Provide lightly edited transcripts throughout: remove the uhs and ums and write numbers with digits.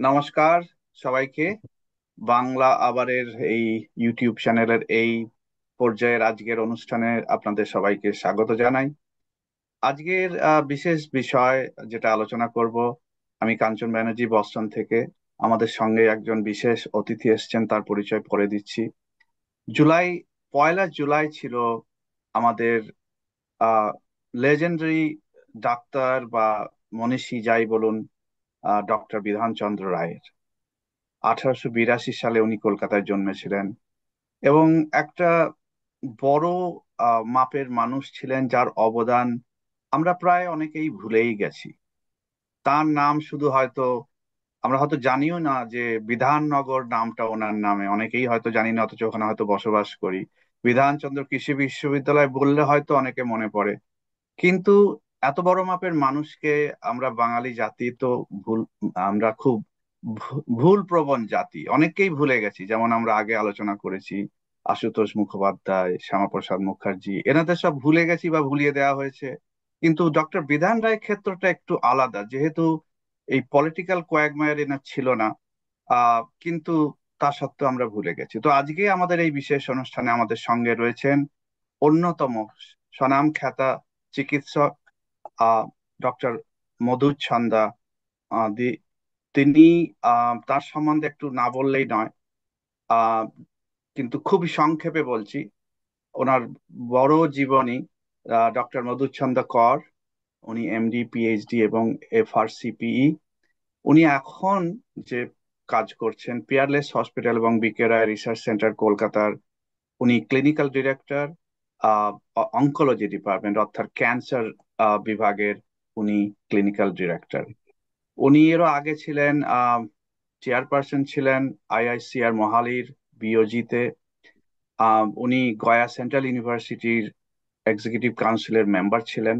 নমস্কার সবাইকে। বাংলা আবারের এই ইউটিউব চ্যানেলের এই পর্যায়ের আজকের অনুষ্ঠানে আপনাদের সবাইকে স্বাগত জানাই। আজকের বিশেষ বিষয় যেটা আলোচনা করব, আমি কাঞ্চন ব্যানার্জি, বস্টন থেকে। আমাদের সঙ্গে একজন বিশেষ অতিথি এসেছেন, তার পরিচয় পরে দিচ্ছি। জুলাই, 1লা জুলাই ছিল আমাদের আহ লেজেন্ডারি ডাক্তার বা মনীষী যাই বলুন, ডক্টর বিধানচন্দ্র রায়ের। 1882 সালে উনি কলকাতায় জন্মেছিলেন এবং একটা বড় মাপের মানুষ ছিলেন, যার অবদান আমরা প্রায় অনেকেই ভুলেই গেছি। তার নাম শুধু হয়তো আমরা হয়তো জানিও না যে বিধাননগর নামটা ওনার নামে, অনেকেই হয়তো জানি না, অথচ ওখানে হয়তো বসবাস করি। বিধানচন্দ্র কৃষি বিশ্ববিদ্যালয় বললে হয়তো অনেকে মনে পড়ে, কিন্তু এত বড় মাপের মানুষকে আমরা বাঙালি জাতি তো ভুল, আমরা খুব ভুল প্রবণ জাতি, অনেককেই ভুলে গেছি। যেমন আমরা আগে আলোচনা করেছি, আশুতোষ মুখোপাধ্যায়, শ্যামাপ্রসাদ মুখার্জি, এনাদের সব ভুলে গেছি বা ভুলিয়ে দেওয়া হয়েছে। কিন্তু ডক্টর বিধান রায়ের ক্ষেত্রটা একটু আলাদা, যেহেতু এই পলিটিক্যাল কোয়াগমায়ার এনার ছিল না। কিন্তু তা সত্ত্বেও আমরা ভুলে গেছি। তো আজকে আমাদের এই বিশেষ অনুষ্ঠানে আমাদের সঙ্গে রয়েছেন অন্যতম স্বনাম খ্যাতা চিকিৎসক ডক্টর মধুচন্দ্রা দি। তিনি তার সম্বন্ধে একটু না বললেই নয়। আহ, কিন্তু খুবই সংক্ষেপে বলছি, ওনার বড় জীবনী, ডক্টর মধুচন্দ্র কর। উনি এমডি, পিএইচডি এবং এফআরসিপিই। উনি এখন যে কাজ করছেন পিয়ারলেস হসপিটাল এবং বিকে রায় রিসার্চ সেন্টার কলকাতার, উনি ক্লিনিক্যাল ডিরেক্টর, অঙ্কোলজি ডিপার্টমেন্ট অর্থাৎ ক্যান্সার বিভাগের উনি ক্লিনিক্যাল ডিরেক্টর। উনি এরও আগে ছিলেন, চেয়ারপারসন ছিলেন আইআইসিআর মহালির বিওজিতে। উনি গয়া সেন্ট্রাল ইউনিভার্সিটির এক্সিকিউটিভ কাউন্সিলের মেম্বার ছিলেন,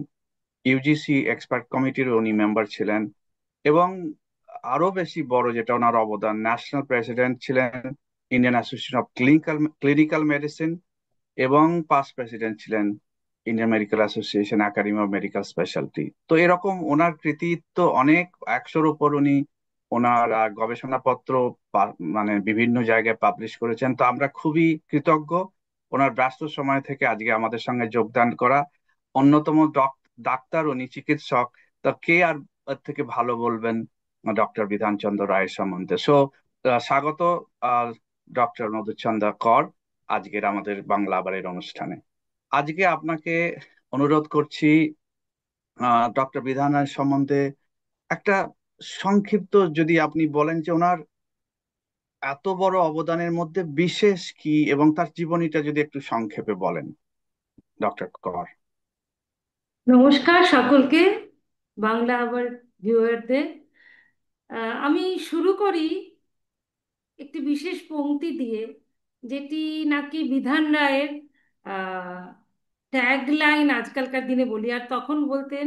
ইউজিসি এক্সপার্ট কমিটির উনি মেম্বার ছিলেন, এবং আরো বেশি বড় যেটা ওনার অবদান, ন্যাশনাল প্রেসিডেন্ট ছিলেন Indian association of clinical medicine, এবং পাস্ট প্রেসিডেন্ট ছিলেন Indian medical association academy of medical speciality. তো এরকম ওনার কৃতিত্ব অনেক, 100-র উপর উনি ওনার গবেষণাপত্র মানে বিভিন্ন জায়গায় পাবলিশ করেছেন। তো আমরা খুবই কৃতজ্ঞ ওনার ব্যস্ত সময় থেকে আজকে আমাদের সঙ্গে যোগদান করা। অন্যতম ডাক্তার, উনি চিকিৎসক। তা কে আর এর থেকে ভালো বলবেন ডক্টর বিধানচন্দ্র রায়ের সম্বন্ধে। স্বাগত ডক্টর মধুচন্দ্র কর আজকের আমাদের বাংলা আবারের অনুষ্ঠানে। আজকে আপনাকে অনুরোধ করছি ডক্টর বিধান রায় সম্বন্ধে একটা সংক্ষিপ্ত যদি আপনি বলেন যে ওনার এত বড় অবদানের মধ্যে বিশেষ কি, এবং তার জীবনীটা যদি একটু সংক্ষেপে বলেন, ডক্টর কর। নমস্কার সকলকে, বাংলা আবার ভিউয়ারদের। আমি শুরু করি একটি বিশেষ পংক্তি দিয়ে, যেটি নাকি বিধান রায়ের ট্যাগ লাইন আজকালকার দিনে বলি, আর তখন বলতেন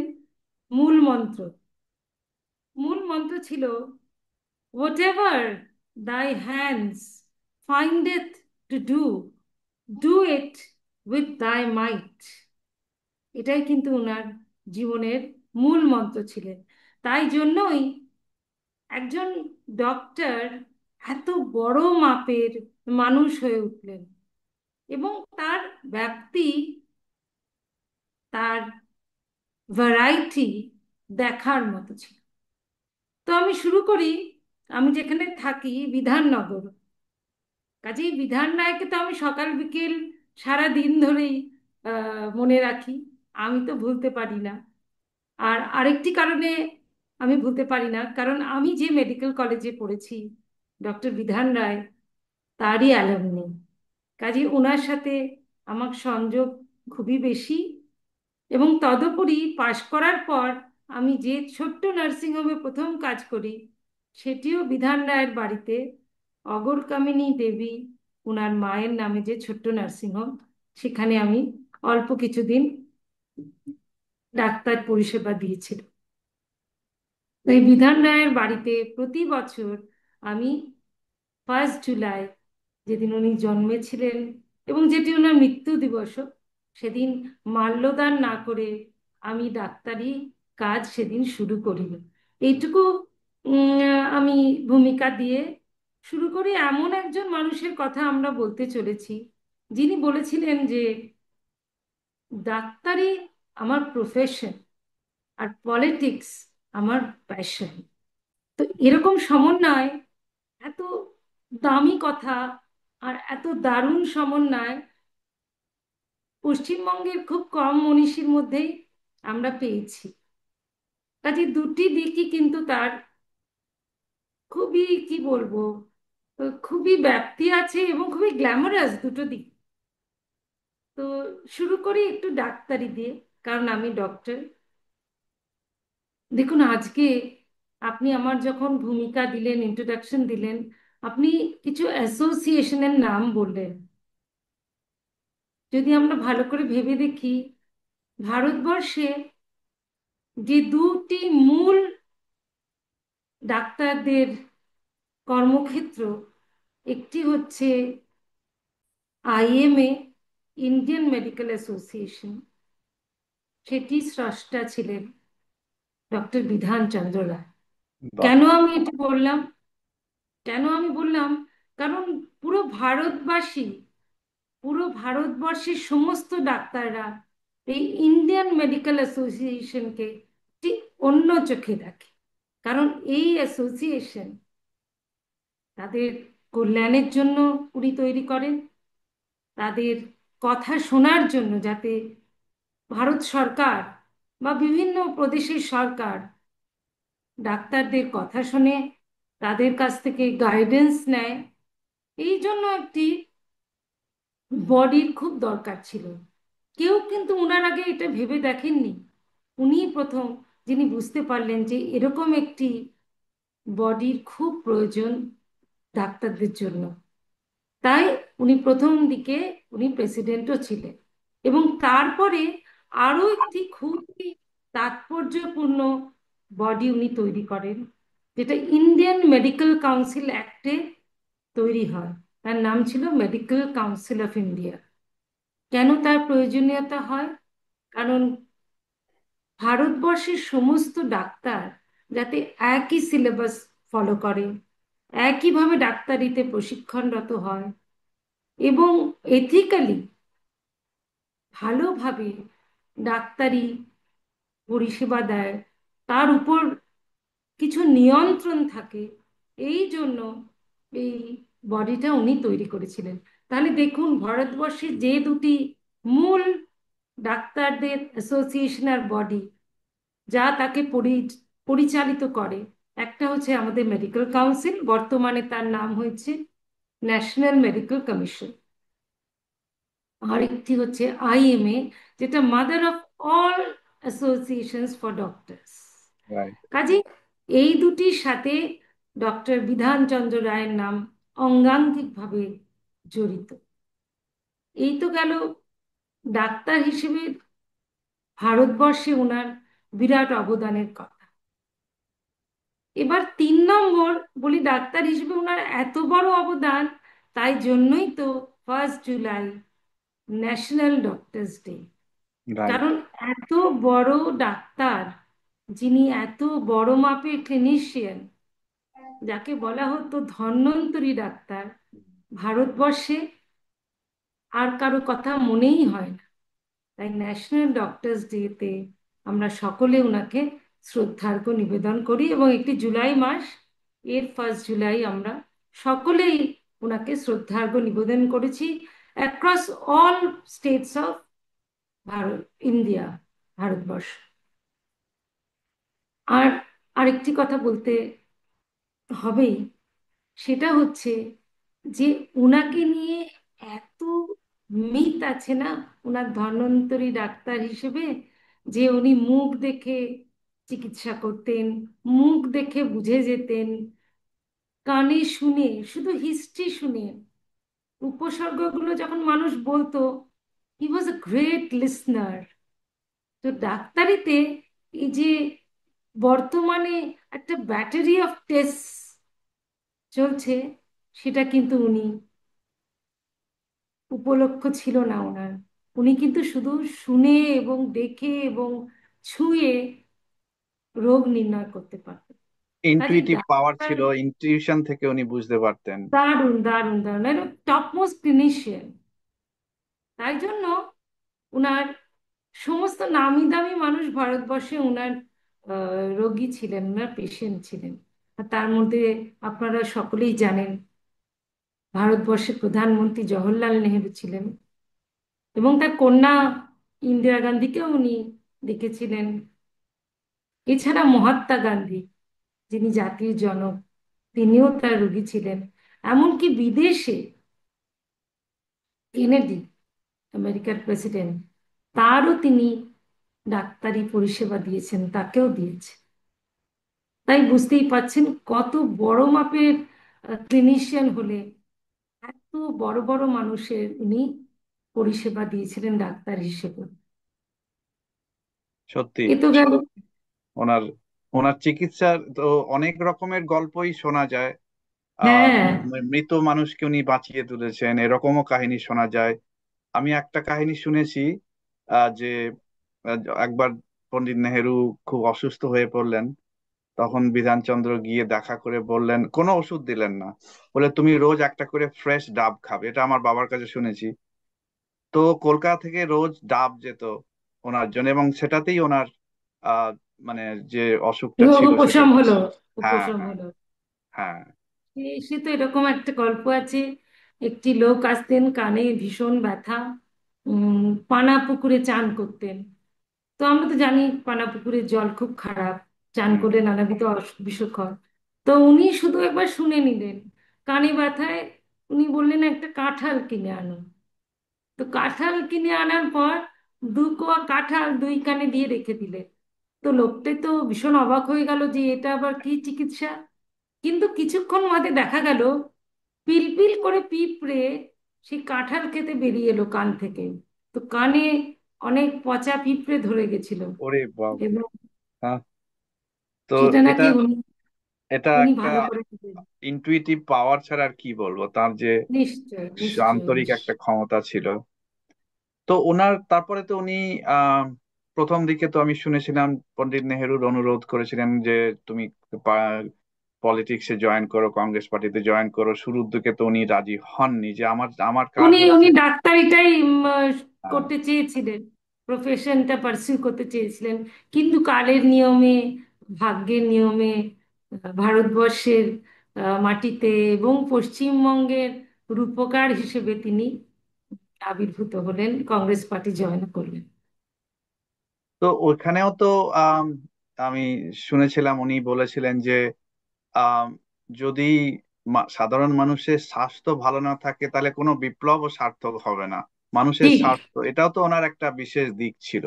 মূল মন্ত্র। মূল মন্ত্র ছিল, what ever thy hands findeth to do, do it with thy might। এটাই কিন্তু ওনার জীবনের মূল মন্ত্র ছিলেন। তাই জন্যই একজন ডক্টর এত বড় মাপের মানুষ হয়ে উঠলেন, এবং তার ব্যাপ্তি, তার ভ্যারাইটি দেখার মতো ছিল। তো আমি শুরু করি, আমি যেখানে থাকি বিধাননগর, কাজেই বিধান রায়কে তো আমি সকাল বিকেল সারা দিন ধরেই মনে রাখি। আমি তো ভুলতে পারি না। আর আরেকটি কারণে আমি ভুলতে পারি না, কারণ আমি যে মেডিকেল কলেজে পড়েছি, ডক্টর বিধান রায় তারই অ্যালামনি। কাজে ওনার সাথে আমার সংযোগ খুবই বেশি। এবং তদুপরি পাশ করার পর আমি যে ছোট্ট নার্সিংহোমে প্রথম কাজ করি, সেটিও বিধান রায়ের বাড়িতে, অগরকামিনী দেবী ওনার মায়ের নামে যে ছোট্ট নার্সিংহোম, সেখানে আমি অল্প কিছুদিন ডাক্তার পরিষেবা দিয়েছিল। তাই বিধান রায়ের বাড়িতে প্রতি বছর আমি 1 জুলাই, যেদিন উনি জন্মেছিলেন এবং যেটি ওনার মৃত্যু দিবসও, সেদিন মাল্যদান না করে আমি ডাক্তারি কাজ সেদিন শুরু করিনি। এইটুকু আমি ভূমিকা দিয়ে শুরু করি। এমন একজন মানুষের কথা আমরা বলতে চলেছি যিনি বলেছিলেন যে ডাক্তারি আমার প্রফেশন আর পলিটিক্স আমার প্যাশন। তো এরকম সমন্বয়, এত দামি কথা আর এত দারুণ সমন্বয় পশ্চিমবঙ্গের খুব কম মনীষীর মধ্যেই আমরা পেয়েছি। কাজে দুটি দিকই কিন্তু তার খুবই, কি বলবো, খুবই ব্যাপ্তি আছে এবং খুবই গ্ল্যামারাস দুটো দিক। তো শুরু করি একটু ডাক্তারি দিয়ে, কারণ আমি ডক্টর। দেখুন, আজকে আপনি আমার যখন ভূমিকা দিলেন, ইন্ট্রোডাকশন দিলেন, আপনি কিছু অ্যাসোসিয়েশনের নাম বললেন। যদি আমরা ভালো করে ভেবে দেখি, ভারতবর্ষে যে দুটি মূল ডাক্তারদের কর্মক্ষেত্র, একটি হচ্ছে আইএমএ, ইন্ডিয়ান মেডিকেল অ্যাসোসিয়েশন, সেটি স্রষ্টা ছিলেন ডক্টর বিধান চন্দ্র রায়। বাহ। কেন আমি এটা বললাম? কেন আমি বললাম, কারণ পুরো ভারতবাসী, পুরো ভারতবর্ষের সমস্ত ডাক্তাররা এই ইন্ডিয়ান মেডিকেল অ্যাসোসিয়েশনকে ঠিক অন্য চোখে দেখে। কারণ এই অ্যাসোসিয়েশন তাদের কল্যাণের জন্য উনি তৈরি করেন, তাদের কথা শোনার জন্য, যাতে ভারত সরকার বা বিভিন্ন প্রদেশের সরকার ডাক্তারদের কথা শোনে, তাদের কাছ থেকে গাইডেন্স নেয়। এই জন্য একটি বডির খুব দরকার ছিল। কেউ কিন্তু ওনার আগে এটা ভেবে দেখেননি। উনিই প্রথম যিনি বুঝতে পারলেন যে এরকম একটি বডির খুব প্রয়োজন ডাক্তারদের জন্য। তাই উনি প্রথম দিকে উনি প্রেসিডেন্টও ছিলেন। এবং তারপরে আরো একটি খুবই তাৎপর্যপূর্ণ বডি উনি তৈরি করেন, যেটা ইন্ডিয়ান মেডিকেল কাউন্সিল অ্যাক্টে তৈরি হয়। তার নাম ছিল মেডিকেল কাউন্সিল অফ ইন্ডিয়া। কেন তার প্রয়োজনীয়তা হয়? কারণ ভারতবর্ষের সমস্ত ডাক্তার যাতে একই সিলেবাস ফলো করে, একইভাবে ডাক্তারিতে প্রশিক্ষণরত হয় এবং এথিক্যালি ভালোভাবে ডাক্তারি পরিষেবা দেয়, তার উপর কিছু নিয়ন্ত্রণ থাকে, এই জন্য এই বডিটা উনি তৈরি করেছিলেন। তাহলে দেখুন, ভারতবর্ষের যে দুটি মূল ডাক্তারদের অ্যাসোসিয়েশন আর বডি যা তাকে পরিচালিত করে, একটা হচ্ছে আমাদের মেডিকেল কাউন্সিল, বর্তমানে তার নাম হয়েছে ন্যাশনাল মেডিকেল কমিশন। আরেকটি হচ্ছে আইএমএ, যেটা mother of all associations for doctors. Right. কাজে এই দুটির সাথে ডক্টর বিধানচন্দ্র রায়ের নাম অঙ্গাঙ্গিকভাবে জড়িত। এই তো গেল ডাক্তার হিসেবে ভারতবর্ষে ওনার বিরাট অবদানের কথা। এবার 3 নম্বর বলি, ডাক্তার হিসেবে ওনার এত বড় অবদান, তাই জন্যই তো 1 July national doctors day. Right. কারণ এত বড় ডাক্তার, যিনি এত বড় মাপের ক্লিনিশিয়ান, যাকে বলা হতো ধন্বন্তরী ডাক্তার, ভারতবর্ষে আর কারো কথা মনেই হয় না। তাই ন্যাশনাল ডক্টরস ডেতে আমরা সকলে ওনাকে শ্রদ্ধার্ঘ্য নিবেদন করি এবং একটি জুলাই মাস, এর 1 জুলাই আমরা সকলেই ওনাকে শ্রদ্ধার্ঘ্য নিবেদন করেছি across all states of Bharat, India, Bharatvarsha. আর আরেকটি কথা বলতে হবেই, সেটা হচ্ছে যে ওনাকে নিয়ে এত মিথ আছে না, ওনার ধন্বন্তরী ডাক্তার হিসেবে, যে উনি মুখ দেখে চিকিৎসা করতেন, মুখ দেখে বুঝে যেতেন, কানে শুনে, শুধু হিস্ট্রি শুনে উপসর্গগুলো যখন মানুষ বলতো, হি ওয়াজ এ গ্রেট লিসনার। তো ডাক্তারিতে এই যে বর্তমানে একটা ব্যাটারি অফ টেস্ট চলছে, সেটা কিন্তু উনি উপলক্ষ ছিল না ওনার। উনি কিন্তু শুধু শুনে এবং দেখে এবং ছুঁয়ে রোগ নির্ণয় করতে পারতেন। কাজেই ইনটুইটিভ পাওয়ার ডাক্তার ছিল, ইনটিউশন থেকে উনি বুঝতে পারতেন। দারুণ দারুণ দারুণ, টপ মোস্ট ক্লিনিশিয়ান। তাই জন্য উনার সমস্ত নামি দামি মানুষ ভারতবর্ষে উনার রোগী ছিলেন, উনার পেশেন্ট ছিলেন। আর তার মধ্যে আপনারা সকলেই জানেন ভারতবর্ষের প্রধানমন্ত্রী জওহরলাল নেহেরু ছিলেন, এবং তার কন্যা ইন্দিরা গান্ধীকেও উনি দেখেছিলেন। এছাড়া মহাত্মা গান্ধী, যিনি জাতির জনক, তিনিও তার রোগী ছিলেন। এমনকি বিদেশে কেনেডি, আমেরিকার প্রেসিডেন্ট, তারও তিনি ডাক্তারি পরিষেবা দিয়েছেন, তাকেও দিয়েছে। তাই বুঝতেই পাচ্ছেন কত বড় মাপের ক্লিনিশিয়ান হলে এত বড় বড় মানুষের উনি পরিষেবা দিয়েছিলেন ডাক্তার হিসেবে। সত্যি। এ তো গেল। ওনার ওনার চিকিৎসার তো অনেক রকমের গল্পই শোনা যায়। আহ হ্যাঁ, মৃত মানুষকে উনি বাঁচিয়ে তুলেছেন, এরকমও কাহিনী শোনা যায়। আমি একটা কাহিনী শুনেছি, যে একবার পণ্ডিত নেহেরু খুব অসুস্থ হয়ে পড়লেন। তখন বিধানচন্দ্র গিয়ে দেখা করে বললেন, কোনো ওষুধ দিলেন না, বলে তুমি রোজ একটা করে ফ্রেশ ডাব খাবে। এটা আমার বাবার কাছে শুনেছি। তো কলকাতা থেকে রোজ ডাব যেত ওনার জন্য, এবং সেটাতেই ওনার আহ মানে যে অসুখটা রোগ ছিল সেটা। উপশম হলো, হ্যাঁ, উপশম হ্যাঁ, হলো। হ্যাঁ। সে তো এরকম একটা গল্প আছে। একটি লোক আসতেন, কানে ভীষণ ব্যথা, পানা পুকুরে চান করতেন। তো আমরা তো জানি পানা পুকুরের জল খুব খারাপ, চান হুম। করলে নানাবিধ বিষুকর। তো উনি শুধু একবার শুনে নিলেন, কানে ব্যথায় উনি বললেন একটা কাঁঠাল কিনে আনো। তো কাঁঠাল কিনে আনার পর দু কোয়া কাঁঠাল দুই কানে দিয়ে রেখে দিলেন। তো লোকটাই তো ভীষণ অবাক হয়ে গেল যে এটা আবার কি চিকিৎসা। কিন্তু কিছুক্ষণ বাদে দেখা গেল পিলপিল করে পিঁপড়ে সেই কাঁঠাল খেতে বেরিয়ে এলো কান থেকে। তো কানে অনেক পচা পিঁপড়ে ধরে গেছিল, ওরে বাবরে! এবং হ্যাঁ। তো সেটা এটা নাকি উনি এটা উনি একটা ভালো করে দিতেন। ইনটুইটিভ পাওয়ার ছাড়া আর কি বলবো, তার যে নিশ্চয় নিশ্চয় আন্তরিক একটা নিশ্চয়। ক্ষমতা ছিল। তো ওনার তারপরে তো উনি আহ প্রথম দিকে তো আমি শুনেছিলাম পণ্ডিত নেহেরুর অনুরোধ করেছিলেন যে তুমি পলিটিক্সে জয়েন করো, কংগ্রেস পার্টিতে জয়েন করো। শুরুর দিকে তো উনি রাজি হননি, যে আমার আমার কাজ উনি হচ্ছে। উনি ডাক্তারিটাই হ্যাঁ। করতে চেয়েছিলেন, প্রফেশনটা পার্সিউ করতে চেয়েছিলেন। কিন্তু কালের নিয়মে, ভাগ্যের নিয়মে, ভারতবর্ষের মাটিতে এবং পশ্চিমবঙ্গের রূপকার হিসেবে তিনি আবির্ভূত হলেন, কংগ্রেস পার্টি জয়েন করলেন। তো ওখানেও তো আম, আমি শুনেছিলাম উনি বলেছিলেন যে আম, যদি সাধারণ মানুষের স্বাস্থ্য ভালো না থাকে তাহলে কোনো বিপ্লবও সার্থক হবে না। মানুষের ঠিক। স্বাস্থ্য, এটাও তো ওনার একটা বিশেষ দিক ছিল।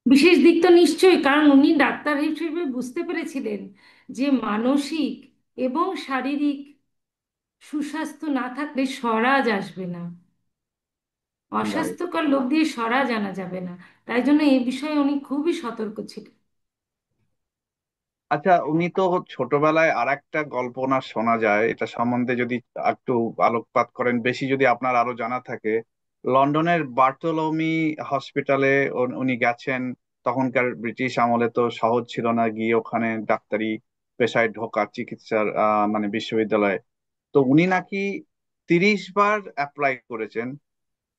বিশেষ দিক তো নিশ্চয়ই, কারণ উনি ডাক্তার হিসেবে বুঝতে পেরেছিলেন যে মানসিক এবং শারীরিক সুস্বাস্থ্য না থাকলে স্বরাজ আসবে না। রাইট। অস্বাস্থ্যকর লোক দিয়ে স্বরাজ আনা যাবে না। তাই জন্য এই বিষয়ে উনি খুবই সতর্ক ছিলেন। আচ্ছা, উনি তো ছোটবেলায় আর একটা গল্প ওনার শোনা যায়, এটা সম্বন্ধে যদি একটু আলোকপাত করেন, বেশি যদি আপনার আরো জানা থাকে। লন্ডনের বার্থোলোমি হসপিটালে উনি গেছেন। তখনকার ব্রিটিশ আমলে তো সহজ ছিল না গিয়ে ওখানে ডাক্তারি পেশায় ঢোকা, চিকিৎসার মানে বিশ্ববিদ্যালয়ে। তো উনি নাকি 30 বার অ্যাপ্লাই করেছেন,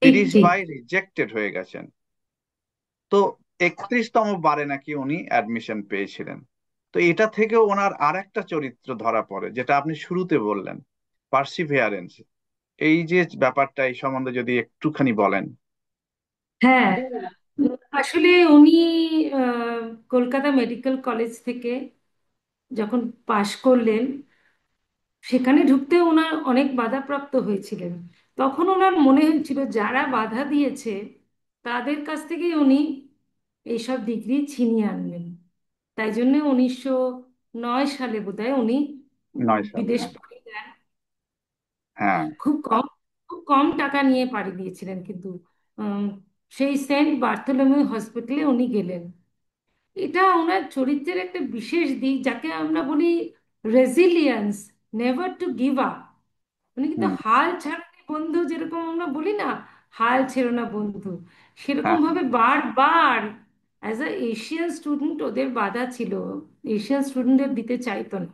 ঠিক 30 বার ঠিক। রিজেক্টেড হয়ে গেছেন। তো 31তম বারে নাকি উনি অ্যাডমিশন পেয়েছিলেন। তো এটা থেকে ওনার আর একটা চরিত্র ধরা পড়ে, যেটা আপনি শুরুতে বললেন, পার্সিভিয়ারেন্স। এই যে ব্যাপারটা, এই সম্বন্ধে যদি একটুখানি বলেন। হ্যাঁ, আসলে উনি আহ, কলকাতা মেডিকেল কলেজ থেকে যখন পাশ করলেন, সেখানে ঢুকতে ওনার অনেক বাধাপ্রাপ্ত হয়েছিলেন। তখন ওনার মনে হয়েছিল যারা বাধা দিয়েছে তাদের কাছ থেকেই উনি এইসব ডিগ্রি ছিনিয়ে আনবেন। তাই জন্য 1909 সালে বোধহয় উনি 9 সালে, বিদেশ হ্যাঁ। পাড়ি দেন। হ্যাঁ। খুব কম, খুব কম টাকা নিয়ে পাড়ি দিয়েছিলেন, কিন্তু উম, সেই সেন্ট বার্থোলোমিউ হসপিটালে উনি গেলেন। এটা ওনার চরিত্রের একটা বিশেষ দিক, যাকে আমরা বলি resilience, never to give up. উনি কিন্তু হুম। হাল ছাড়েনি বন্ধু, যেরকম আমরা বলি না, হাল ছেড়ো না বন্ধু, সেরকম হ্যাঁ, ভাবে বারবার অ্যাজ আ এশিয়ান স্টুডেন্ট ওদের বাধা ছিল, এশিয়ান স্টুডেন্টদের দিতে চাইতো না।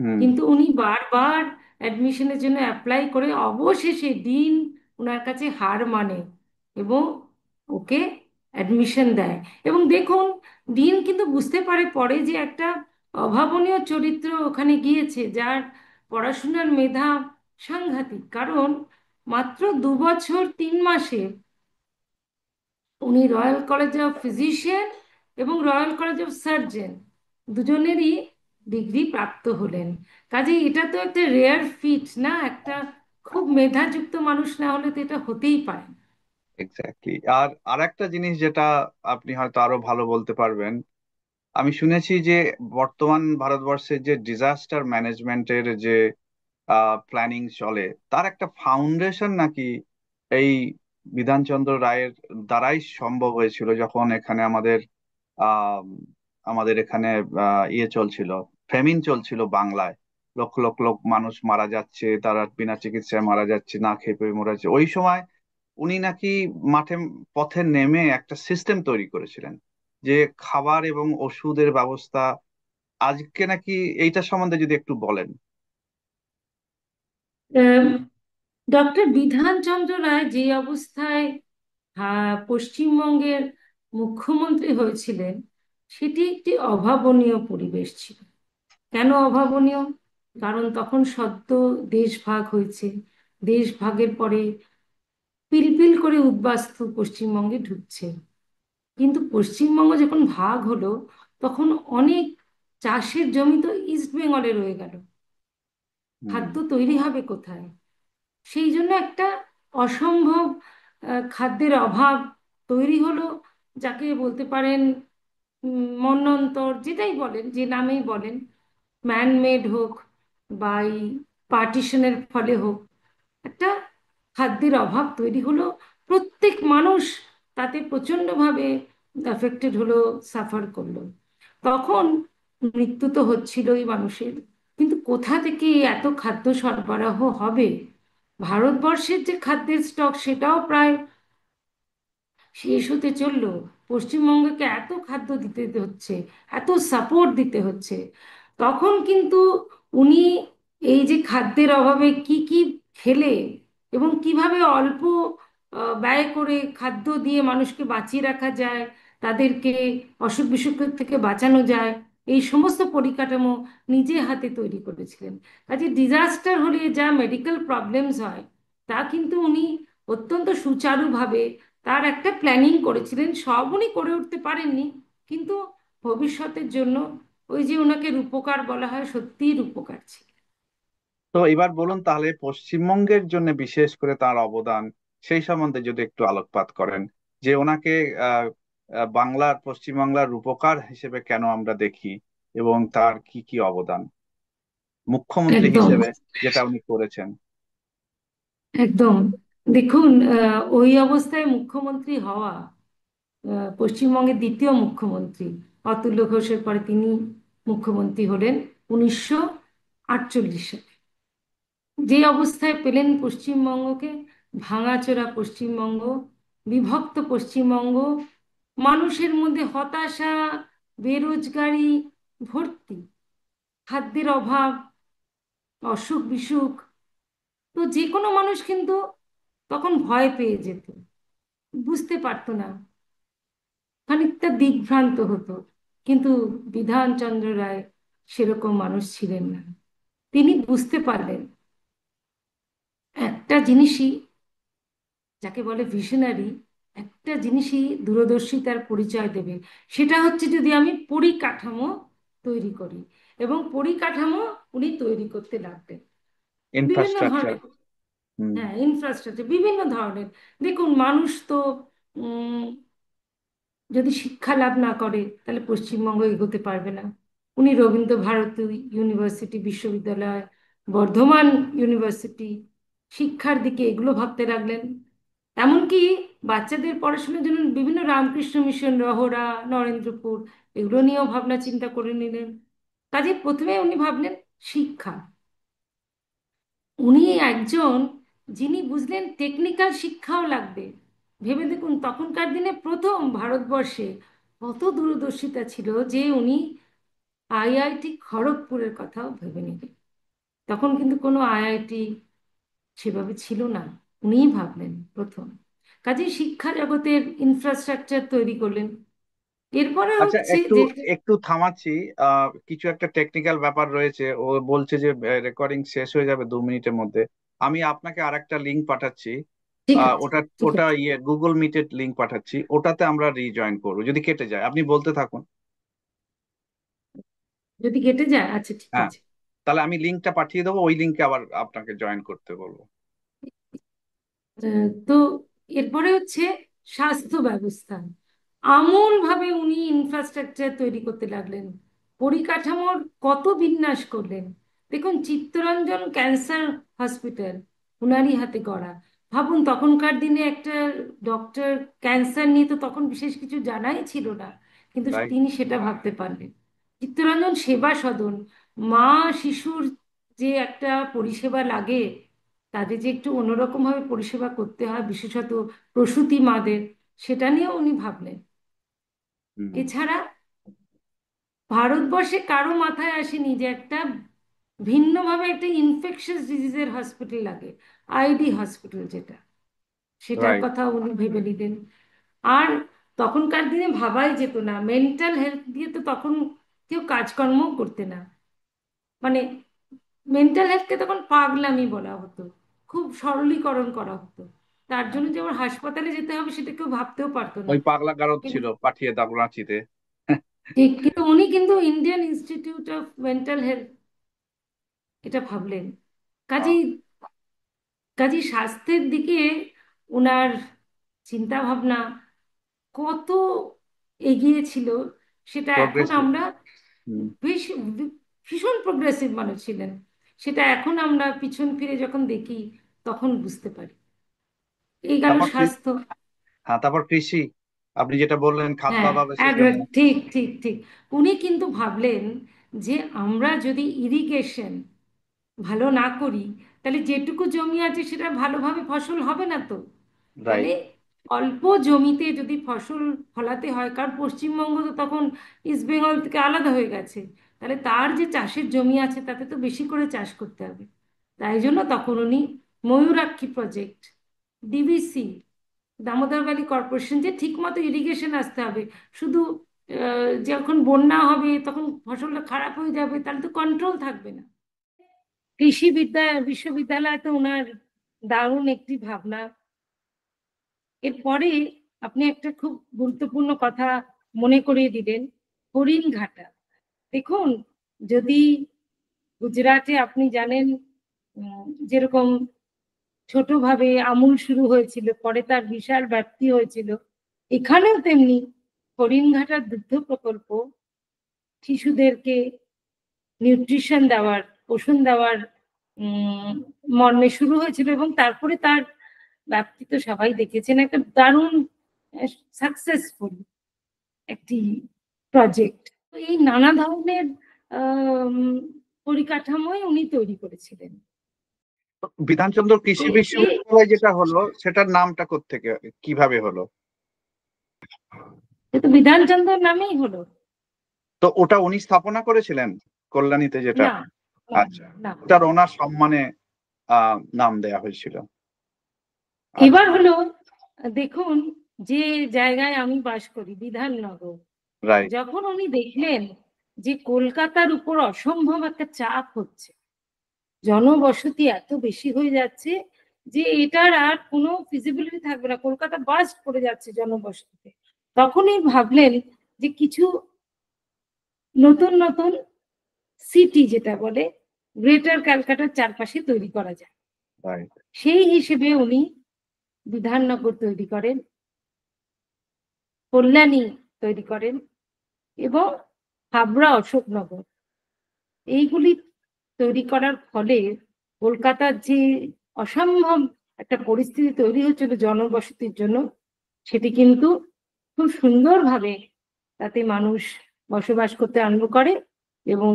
হুম। কিন্তু উনি বারবার অ্যাডমিশনের জন্য অ্যাপ্লাই করে অবশেষে ডিন ওনার কাছে হার মানে এবং ওকে অ্যাডমিশন দেয়। এবং দেখুন, ডিন কিন্তু বুঝতে পারে পরে যে একটা অভাবনীয় চরিত্র ওখানে গিয়েছে, যার পড়াশোনার মেধা সাংঘাতিক। কারণ মাত্র 2 বছর 3 মাসে উনি রয়্যাল কলেজ অফ ফিজিশিয়ান এবং রয়্যাল কলেজ অফ সার্জন দুজনেরই ডিগ্রি প্রাপ্ত হলেন। কাজেই এটা তো একটা রেয়ার ফিট না, একটা খুব মেধাযুক্ত মানুষ না হলে তো এটা হতেই পারে না। এক্স্যাক্টলি। আর আরেকটা জিনিস যেটা আপনি হয়তো আরো ভালো বলতে পারবেন, আমি শুনেছি যে বর্তমান ভারতবর্ষের যে ডিজাস্টার ম্যানেজমেন্টের যে প্ল্যানিং চলে, তার একটা ফাউন্ডেশন নাকি এই বিধানচন্দ্র রায়ের দ্বারাই সম্ভব হয়েছিল, যখন এখানে আহ আমাদের এখানে ইয়ে চলছিল, ফেমিন চলছিল বাংলায়। লক্ষ লক্ষ লোক মানুষ মারা যাচ্ছে, তারা বিনা চিকিৎসায় মারা যাচ্ছে, না খেয়ে পেয়ে মারা যাচ্ছে। ওই সময় উনি নাকি মাঠে পথে নেমে একটা সিস্টেম তৈরি করেছিলেন, যে খাবার এবং ওষুধের ব্যবস্থা। আজকে নাকি এইটা সম্বন্ধে যদি একটু বলেন। ডক্টর বিধানচন্দ্র রায় যে অবস্থায় পশ্চিমবঙ্গের মুখ্যমন্ত্রী হয়েছিলেন, সেটি একটি অভাবনীয় পরিবেশ ছিল। কেন অভাবনীয়? কারণ তখন সদ্য দেশ ভাগ হয়েছে। দেশ ভাগের পরে পিলপিল করে উদ্বাস্তু পশ্চিমবঙ্গে ঢুকছে। কিন্তু পশ্চিমবঙ্গ যখন ভাগ হলো, তখন অনেক চাষের জমি তো ইস্ট বেঙ্গলে রয়ে গেল। হুম। খাদ্য তৈরি হবে কোথায়? সেই জন্য একটা অসম্ভব খাদ্যের অভাব তৈরি হলো, যাকে বলতে পারেন মন্বন্তর, যেটাই বলেন, যে নামেই বলেন, ম্যানমেড হোক বা এই পার্টিশনের ফলে হোক, একটা খাদ্যের অভাব তৈরি হলো। প্রত্যেক মানুষ তাতে প্রচণ্ডভাবে অ্যাফেক্টেড হলো, সাফার করলো। তখন মৃত্যু তো হচ্ছিলই মানুষের, কিন্তু কোথা থেকে এত খাদ্য সরবরাহ হবে? ভারতবর্ষের যে খাদ্যের স্টক, সেটাও প্রায় শেষ হতে চললো। পশ্চিমবঙ্গকে এত খাদ্য দিতে হচ্ছে, এত সাপোর্ট দিতে হচ্ছে। তখন কিন্তু উনি এই যে খাদ্যের অভাবে কি কি খেলে এবং কিভাবে অল্প ব্যয় করে খাদ্য দিয়ে মানুষকে বাঁচিয়ে রাখা যায়, তাদেরকে অসুখ বিসুখ থেকে বাঁচানো যায়, এই সমস্ত পরিকাঠামো নিজে হাতে তৈরি করেছিলেন। কাজে ডিজাস্টার হলে যা মেডিকেল প্রবলেমস হয়, তা কিন্তু উনি অত্যন্ত সুচারুভাবে তার একটা প্ল্যানিং করেছিলেন। সব উনি করে উঠতে পারেননি, কিন্তু ভবিষ্যতের জন্য ওই যে ওনাকে রূপকার বলা হয়, সত্যিই রূপকার ছিল। তো এবার বলুন তাহলে, পশ্চিমবঙ্গের জন্য বিশেষ করে তার অবদান, সেই সম্বন্ধে যদি একটু আলোকপাত করেন, যে ওনাকে আহ বাংলার, পশ্চিমবাংলার রূপকার হিসেবে কেন আমরা দেখি, এবং তার কি কি অবদান মুখ্যমন্ত্রী একদম, হিসেবে যেটা উনি করেছেন। একদম। দেখুন, ওই অবস্থায় মুখ্যমন্ত্রী হওয়া, পশ্চিমবঙ্গের দ্বিতীয় মুখ্যমন্ত্রী অতুল্য ঘোষের পরে তিনি মুখ্যমন্ত্রী হলেন 1948 সালে। যে অবস্থায় পেলেন পশ্চিমবঙ্গকে, ভাঙাচোরা পশ্চিমবঙ্গ, বিভক্ত পশ্চিমবঙ্গ, মানুষের মধ্যে হতাশা, বেরোজগারি ভর্তি, খাদ্যের অভাব, অসুখ বিসুখ, তো যে কোনো মানুষ কিন্তু তখন ভয় পেয়ে যেত, বুঝতে পারতো না, খানিকটা দিগ্ভ্রান্ত হতো। কিন্তু বিধানচন্দ্র রায় সেরকম মানুষ ছিলেন না। তিনি বুঝতে পারলেন একটা জিনিসই, যাকে বলে ভিশনারি, একটা জিনিসই দূরদর্শিতার পরিচয় দেবে। সেটা হচ্ছে যদি আমি পরিকাঠামো তৈরি করি। এবং পরিকাঠামো উনি তৈরি করতে লাগলেন বিভিন্ন ইনফ্রাস্ট্রাকচার। ধরনের। হুম। হ্যাঁ, ইনফ্রাস্ট্রাকচার বিভিন্ন ধরনের। দেখুন, মানুষ তো উম, যদি শিক্ষা লাভ না করে তাহলে পশ্চিমবঙ্গ এগোতে পারবে না। উনি রবীন্দ্র ভারতী ইউনিভার্সিটি, বিশ্ববিদ্যালয়, বর্ধমান ইউনিভার্সিটি, শিক্ষার দিকে এগুলো ভাবতে লাগলেন। এমনকি বাচ্চাদের পড়াশোনার জন্য বিভিন্ন রামকৃষ্ণ মিশন, রহরা, নরেন্দ্রপুর, এগুলো নিয়েও ভাবনা চিন্তা করে নিলেন। কাজে প্রথমে উনি ভাবলেন শিক্ষা। উনি একজন যিনি বুঝলেন টেকনিক্যাল শিক্ষাও লাগবে। ভেবে দেখুন, তখনকার দিনে প্রথম ভারতবর্ষে কত দূরদর্শিতা ছিল যে উনি আইআইটি খড়গপুরের কথাও ভেবে নিলেন। তখন কিন্তু কোনো আইআইটি সেভাবে ছিল না, উনিই ভাবলেন প্রথম। কাজেই শিক্ষা জগতের ইনফ্রাস্ট্রাকচার তৈরি করলেন। এরপরে আচ্ছা, হচ্ছে একটু যে, একটু থামাচ্ছি। কিছু একটা টেকনিক্যাল ব্যাপার রয়েছে, ও বলছে যে রেকর্ডিং শেষ হয়ে যাবে 2 মিনিটের মধ্যে। আমি আপনাকে আরেকটা লিংক পাঠাচ্ছি। ঠিক আছে, ওটা ঠিক ওটা আছে। গুগল মিটের লিংক পাঠাচ্ছি, ওটাতে আমরা রিজয়েন করবো যদি কেটে যায়। আপনি বলতে থাকুন। যদি কেটে যায়, আচ্ছা ঠিক হ্যাঁ, আছে। তাহলে আমি লিংকটা পাঠিয়ে দেবো, ওই লিংকে আবার আপনাকে জয়েন করতে বলবো। তো এরপরে হচ্ছে স্বাস্থ্য ব্যবস্থা। আমূলভাবে উনি ইনফ্রাস্ট্রাকচার তৈরি করতে লাগলেন, পরিকাঠামোর কত বিন্যাস করলেন। দেখুন, চিত্তরঞ্জন ক্যান্সার হসপিটাল উনারই হাতে গড়া। ভাবুন, তখনকার দিনে একটা ডক্টর, ক্যান্সার নিয়ে তো তখন বিশেষ কিছু জানাই ছিল না, কিন্তু রাইট। তিনি সেটা ভাবতে পারলেন। চিত্তরঞ্জন সেবা সদন, মা শিশুর যে একটা পরিষেবা লাগে, তাদের যে একটু অন্যরকম ভাবে পরিষেবা করতে হয়, বিশেষত প্রসূতি মাদের, সেটা নিয়েও উনি ভাবলেন। হুম। এছাড়া ভারতবর্ষে কারো মাথায় আসেনি যে একটা ভিন্নভাবে একটা ইনফেকশাস ডিজিজের হসপিটাল লাগে, আইডি হসপিটাল যেটা, সেটার রাইট। কথা উনি ভেবে নিলেন। আর তখনকার দিনে ভাবাই যেত না, মেন্টাল হেলথ দিয়ে তো তখন কেউ কাজকর্ম করতে না, মানে মেন্টাল হেলথকে তখন পাগলামি বলা হতো, খুব সরলীকরণ করা হতো। তার জন্য যে আমার হাসপাতালে যেতে হবে সেটা কেউ ভাবতেও পারতো না। ওই পাগলা গারদ ছিল, কিন্তু পাঠিয়ে দাও রাঁচিতে। ঠিক, কিন্তু উনি কিন্তু Indian institute of mental health এটা ভাবলেন। আহ, কাজেই কাজেই স্বাস্থ্যের দিকে ওনার চিন্তা ভাবনা কত এগিয়ে ছিল, সেটা এখন প্রগ্রেসিভ। আমরা হুম। ভীষণ প্রোগ্রেসিভ মানুষ ছিলেন, সেটা এখন আমরা পিছন ফিরে যখন দেখি তখন বুঝতে পারি। এই গেল তারপর স্বাস্থ্য। হ্যাঁ, তারপর কৃষি, আপনি যেটা বললেন হ্যাঁ, খাদ্যাভ্যাসের একদম জন্য। ঠিক ঠিক ঠিক। উনি কিন্তু ভাবলেন যে আমরা যদি ইরিগেশন ভালো না করি, তাহলে যেটুকু জমি আছে সেটা ভালোভাবে ফসল হবে না তো। তাহলে রাইট। অল্প জমিতে যদি ফসল ফলাতে হয়, কারণ পশ্চিমবঙ্গ তো তখন ইস্ট বেঙ্গল থেকে আলাদা হয়ে গেছে, তাহলে তার যে চাষের জমি আছে তাতে তো বেশি করে চাষ করতে হবে। তাই জন্য তখন উনি Mayurakshi project, DVC, Damodar valley corporation, যে ঠিক মতো ইরিগেশন আসতে হবে। শুধু যখন বন্যা হবে তখন ফসলটা খারাপ হয়ে যাবে, তাহলে তো কন্ট্রোল থাকবে না। কৃষি বিশ্ববিদ্যালয় তো ওনার দারুণ একটি ভাবনা। এরপরে আপনি একটা খুব গুরুত্বপূর্ণ কথা মনে করিয়ে দিলেন, হরিণঘাটা। দেখুন, যদি গুজরাটে আপনি জানেন যেরকম ছোটভাবে আমূল শুরু হয়েছিল, পরে তার বিশাল ব্যাপ্তি হয়েছিল, এখানেও তেমনি হরিণঘাটার দুগ্ধ প্রকল্প শিশুদেরকে নিউট্রিশন দেওয়ার, পোষণ দেওয়ার উম মর্মে শুরু হয়েছিল, এবং তারপরে তার ব্যাপ্তি তো সবাই দেখেছেন, একটা দারুণ সাকসেসফুল একটি প্রজেক্ট। এই নানা ধরনের আম, পরিকাঠামোই উনি তৈরি করেছিলেন। বিধানচন্দ্র কৃষি এ- এ- বিশ্ববিদ্যালয় যেটা হলো, সেটার নামটা কোত্থেকে, কিভাবে হলো? এ তো বিধানচন্দ্র নামেই হলো। তো ওটা উনি স্থাপনা করেছিলেন, কল্যাণীতে যেটা? না, না, আচ্ছা, না। ওটার ওনার সম্মানে নাম দেয়া হয়েছিল। আচ্ছা। এবার হলো, দেখুন, যে জায়গায় আমি বাস করি, বিধাননগর, রাইট। যখন উনি দেখলেন যে কলকাতার উপর অসম্ভব একটা চাপ হচ্ছে, জনবসতি এত বেশি হয়ে যাচ্ছে যে এটার আর কোনো ফিজিবিলিটি থাকবে না, কলকাতা বাস্ট করে যাচ্ছে জনবসতিতে, তখনই ভাবলেন যে কিছু নতুন নতুন সিটি, যেটা বলে গ্রেটার ক্যালকাটার চারপাশে তৈরি করা যায়। রাইট। সেই হিসেবে উনি বিধাননগর তৈরি করেন, কল্যাণী তৈরি করেন, এবং হাবড়া অশোকনগর, এইগুলি তৈরি করার ফলে কলকাতার যে অসম্ভব একটা পরিস্থিতি তৈরি হচ্ছিল জনবসতির জন্য, সেটি কিন্তু খুব সুন্দরভাবে তাতে মানুষ বসবাস করতে আরম্ভ করে, এবং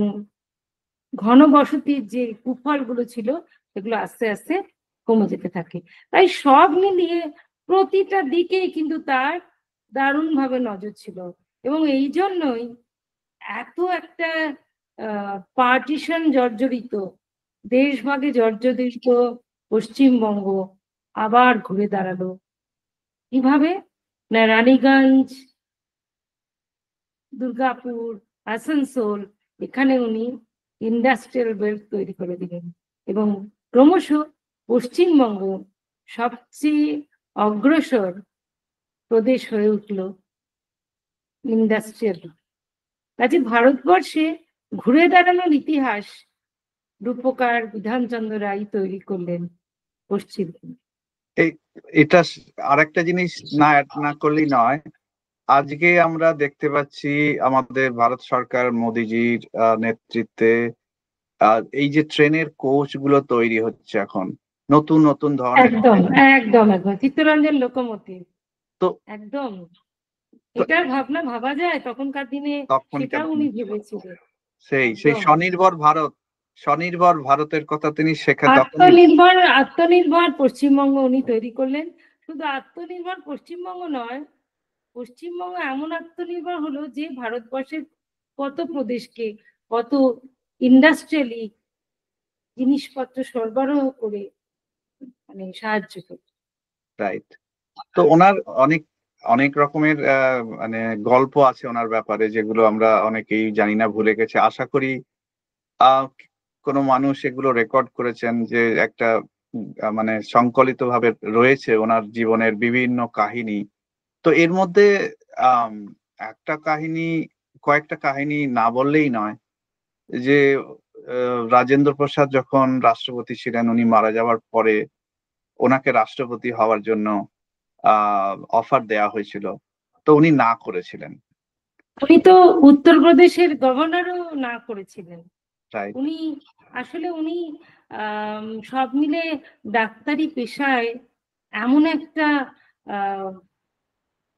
ঘনবসতির যে কুফলগুলো ছিল সেগুলো আস্তে আস্তে কমে যেতে থাকে। তাই সব মিলিয়ে প্রতিটা দিকেই কিন্তু তার দারুণভাবে নজর ছিল। এবং এই জন্যই এত একটা পার্টিশন জর্জরিত, দেশভাগে জর্জরিত পশ্চিমবঙ্গ আবার ঘুরে দাঁড়ালো। কিভাবে? না, রানীগঞ্জ, দুর্গাপুর, আসানসোল, এখানে উনি ইন্ডাস্ট্রিয়াল বেল্ট তৈরি করে দিলেন এবং ক্রমশ পশ্চিমবঙ্গ সবচেয়ে অগ্রসর প্রদেশ হয়ে উঠল ইন্ডাস্ট্রিয়াল। কাজে ভারতবর্ষে ঘুরে দাঁড়ানোর ইতিহাস রূপকার বিধানচন্দ্র রায় তৈরি করলেন পশ্চিমবঙ্গে। এটা আরেকটা জিনিস না অ্যাড না করলেই নয়। আজকে আমরা দেখতে পাচ্ছি আমাদের ভারত সরকার মোদিজির নেতৃত্বে এই যে ট্রেনের কোচ গুলো তৈরি হচ্ছে এখন, নতুন নতুন ধরনের। একদম একদম একদম চিত্তরঞ্জন লোকোমোটিভ। তো একদম এটার ভাবনা ভাবা যায় তখনকার দিনে, সেটা উনি ভেবেছিলেন। সেই স্বনির্ভর ভারতের কথা তিনি আত্মনির্ভর পশ্চিমবঙ্গ উনি তৈরি করলেন। শুধু আত্মনির্ভর পশ্চিমবঙ্গ নয়, পশ্চিমবঙ্গ এমন আত্মনির্ভর হলো যে ভারতবর্ষের কত প্রদেশকে কত ইন্ডাস্ট্রিয়ালি জিনিসপত্র সরবরাহ করে মানে সাহায্য করে। রাইট। তো ওনার অনেক অনেক রকমের মানে গল্প আছে ওনার ব্যাপারে, যেগুলো আমরা অনেকেই জানি না, ভুলে গেছে। আশা করি কোনো মানুষ এগুলো রেকর্ড করেছেন, যে একটা মানে সংকলিত ভাবে রয়েছে ওনার জীবনের বিভিন্ন কাহিনী। তো এর মধ্যে আহ একটা কাহিনী, কয়েকটা কাহিনী না বললেই নয়, যে রাজেন্দ্র প্রসাদ যখন রাষ্ট্রপতি ছিলেন, উনি মারা যাওয়ার পরে ওনাকে রাষ্ট্রপতি হওয়ার জন্য অফার দেয়া হয়েছিল, তো উনি না করেছিলেন। উনি তো উত্তরপ্রদেশের গভর্নরও না করেছিলেন। উনি আসলে উনি সব মিলে ডাক্তারি পেশায়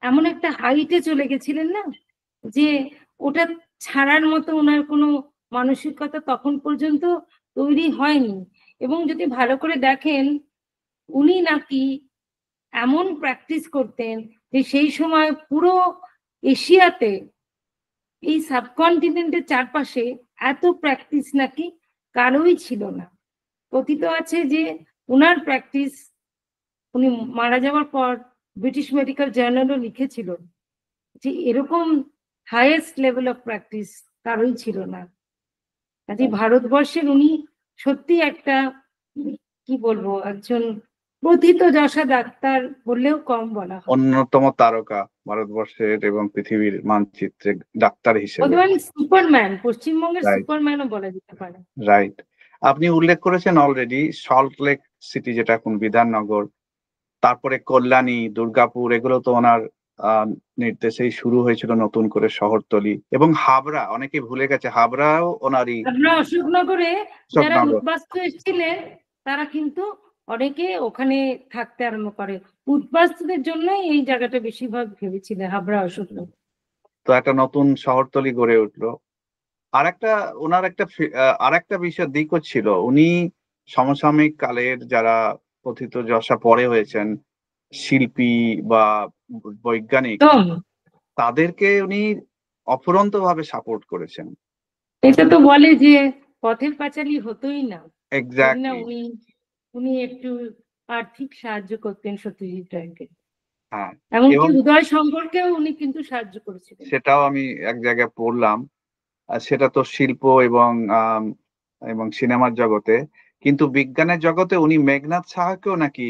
এমন একটা হাইটে চলে গেছিলেন না, যে ওটা ছাড়ার মতো ওনার কোনো মানসিকতা তখন পর্যন্ত তৈরি হয়নি। এবং যদি ভালো করে দেখেন, উনি নাকি এমন প্র্যাকটিস করতেন যে সেই সময় পুরো এশিয়াতে, এই সাবকন্টিনেন্টের চারপাশে এত প্র্যাকটিস নাকি কারোই ছিল না। কথিত আছে যে ওনার প্র্যাকটিস, উনি মারা যাওয়ার পর ব্রিটিশ মেডিকেল জার্নালও লিখেছিল যে এরকম হাইয়েস্ট লেভেল অফ প্র্যাকটিস কারোই ছিল না। কাজে ভারতবর্ষের উনি সত্যি একটা, কি বলবো, একজন প্রথিত যশা ডাক্তার বললেও কম বলা হয়। অন্যতম তারকা ভারতবর্ষের এবং পৃথিবীর মানচিত্রে ডাক্তার হিসেবে। সুপারম্যান, পশ্চিমবঙ্গের সুপারম্যানও বলা যেতে পারে। রাইট। আপনি উল্লেখ করেছেন অলরেডি সল্ট লেক সিটি, যেটা এখন বিধাননগর, তারপরে কল্যাণী, দুর্গাপুর, এগুলো তো ওনার নির্দেশেই শুরু হয়েছিল নতুন করে শহরতলি। এবং হাবড়া, অনেকে ভুলে গেছে, হাবড়াও ওনারই। অশোকনগরে যারা উদ্বাস্তু এসেছিলেন তারা কিন্তু অনেকে ওখানে থাকতে আরম্ভ করে। উদ্বাস্তুদের জন্যই এই জায়গাটা বেশিরভাগ ভেবেছিলেন, হাবড়া অশোকনগর। তো একটা নতুন শহরতলি গড়ে উঠলো। ওনার আরেকটা বিষয় দিকও ছিল, উনি সমসাময়িক কালের যারা কথিত যশা পরে হয়েছেন, শিল্পী বা বৈজ্ঞানিক, তাদেরকে উনি অফুরন্ত ভাবে সাপোর্ট করেছেন। এটা তো বলে যে পথের পাঁচালী হতোই না। এক্স্যাক্টলি। উনি একটু আর্থিক সাহায্য করতেন সত্যজিৎ রায়কে। হ্যাঁ, এমনকি উদয় শঙ্করকেও উনি কিন্তু সাহায্য করেছিলেন। সেটাও আমি এক জায়গায় পড়লাম। সেটা তো শিল্প এবং সিনেমার জগতে, কিন্তু বিজ্ঞানের জগতে উনি মেঘনাদ সাহাকেও নাকি